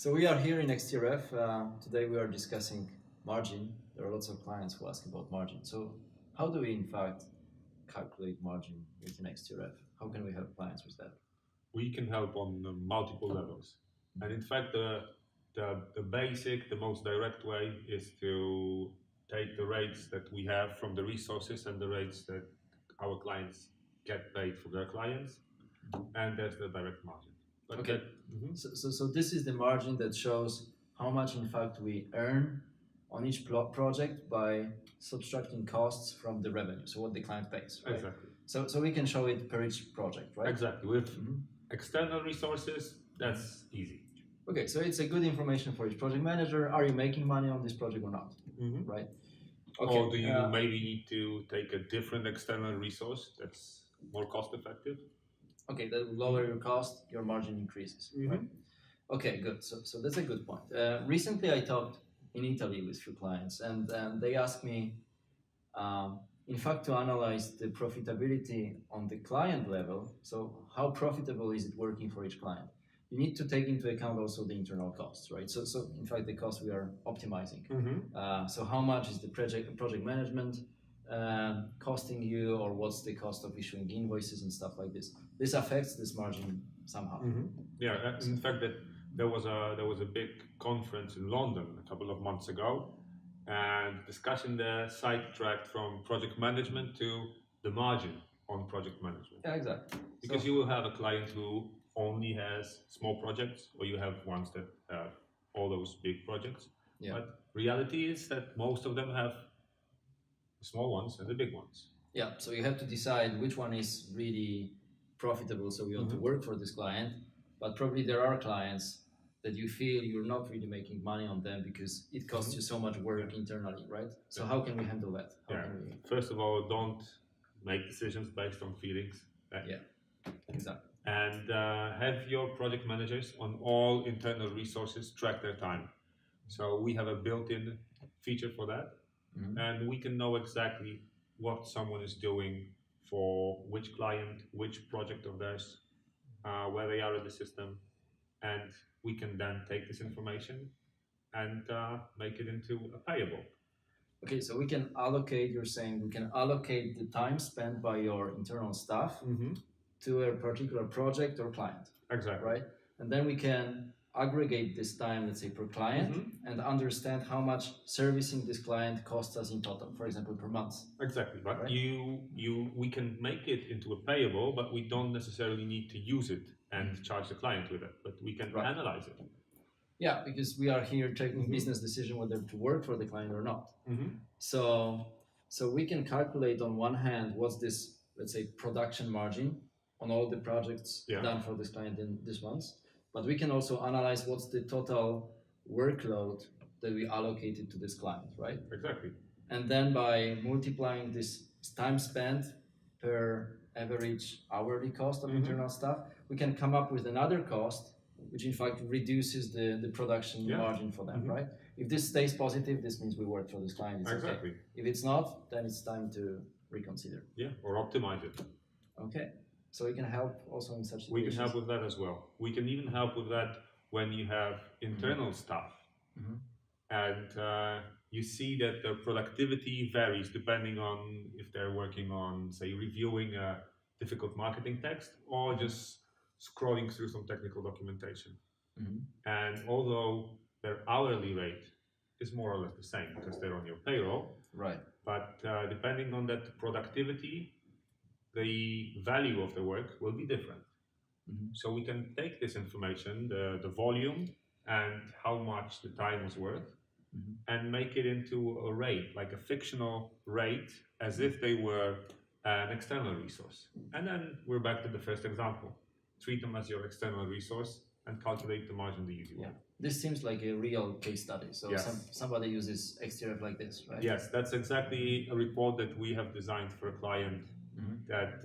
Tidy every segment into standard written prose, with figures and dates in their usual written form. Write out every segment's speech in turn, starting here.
So we are here in XTRF. Today we are discussing margin. There are lots of clients who ask about margin. So how do we in fact calculate margin within XTRF? How can we help clients with that? We can help on multiple levels. And in fact, the basic, the most direct way is to take the rates that we have from the resources and the rates that our clients get paid for their clients, and there's the direct margin. But Okay. So this is the margin that shows how much in fact we earn on each project by subtracting costs from the revenue, so what the client pays, right? Exactly. So we can show it per each project, right? Exactly. With external resources, that's easy. Okay, so it's a good information for each project manager. Are you making money on this project or not? Right? Okay. Or do you maybe need to take a different external resource that's more cost effective? Okay, that will lower your cost, your margin increases, right? Okay, good. So that's a good point. Recently, I talked in Italy with a few clients, and they asked me, in fact, to analyze the profitability on the client level. So how profitable is it working for each client? You need to take into account also the internal costs, right? So in fact, the cost we are optimizing. So how much is the project management costing you, or what's the cost of issuing invoices and stuff like this? This affects this margin somehow. Yeah, in fact, there was a big conference in London a couple of months ago, and discussion there sidetracked from project management to the margin on project management. Yeah, exactly. Because you will have a client who only has small projects, or you have ones that have all those big projects. Yeah. But reality is that most of them have the small ones and the big ones. Yeah, so you have to decide which one is really profitable, so you want to work for this client. But probably there are clients that you feel you're not really making money on them because it costs you so much work internally, right? So how can we handle that? First of all, don't make decisions based on feelings. Yeah, exactly. And have your project managers on all internal resources track their time. So we have a built-in feature for that, and we can know exactly what someone is doing for which client, which project of theirs, where they are in the system, and we can then take this information and make it into a payable. Okay, so we can allocate, you're saying we can allocate the time spent by your internal staff to a particular project or client. Exactly. Right? And then we can aggregate this time, let's say, per client, and understand how much servicing this client costs us in total, for example, per month. Exactly. But we can make it into a payable, but we don't necessarily need to use it and charge the client with it, but we can analyze it. Yeah, because we are here taking business decision whether to work for the client or not. So we can calculate on one hand what's this, let's say, production margin on all the projects done for this client in this month, but we can also analyze what's the total workload that we allocated to this client, right? Exactly. And then by multiplying this time spent per average hourly cost of internal staff, we can come up with another cost which in fact reduces the production margin for them, right? If this stays positive, this means we work for this client. It's exactly. Okay. If it's not, then it's time to reconsider. Yeah, or optimize it. Okay. So we can help also in such situations. We can help with that as well. We can even help with that when you have internal staff. And you see that their productivity varies depending on if they're working on, say, reviewing a difficult marketing text or just scrolling through some technical documentation. And although their hourly rate is more or less the same because they're on your payroll, right? But depending on that productivity, the value of the work will be different. So we can take this information, the volume and how much the time was worth, and make it into a rate, like a fictional rate, as if they were an external resource. And then we're back to the first example. Treat them as your external resource and calculate the margin the easy way. This seems like a real case study. So somebody uses XTRF like this, right? Yes, that's exactly a report that we have designed for a client that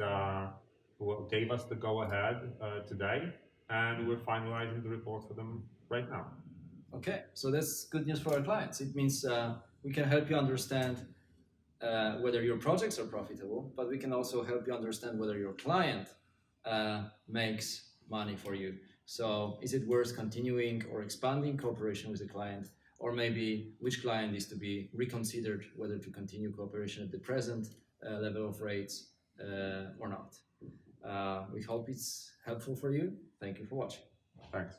gave us the go-ahead today, and we're finalizing the report for them right now. Okay, so that's good news for our clients. It means we can help you understand whether your projects are profitable, but we can also help you understand whether your client makes money for you. So is it worth continuing or expanding cooperation with the client, or maybe which client is to be reconsidered whether to continue cooperation at the present level of rates or not? We hope it's helpful for you. Thank you for watching. Thanks.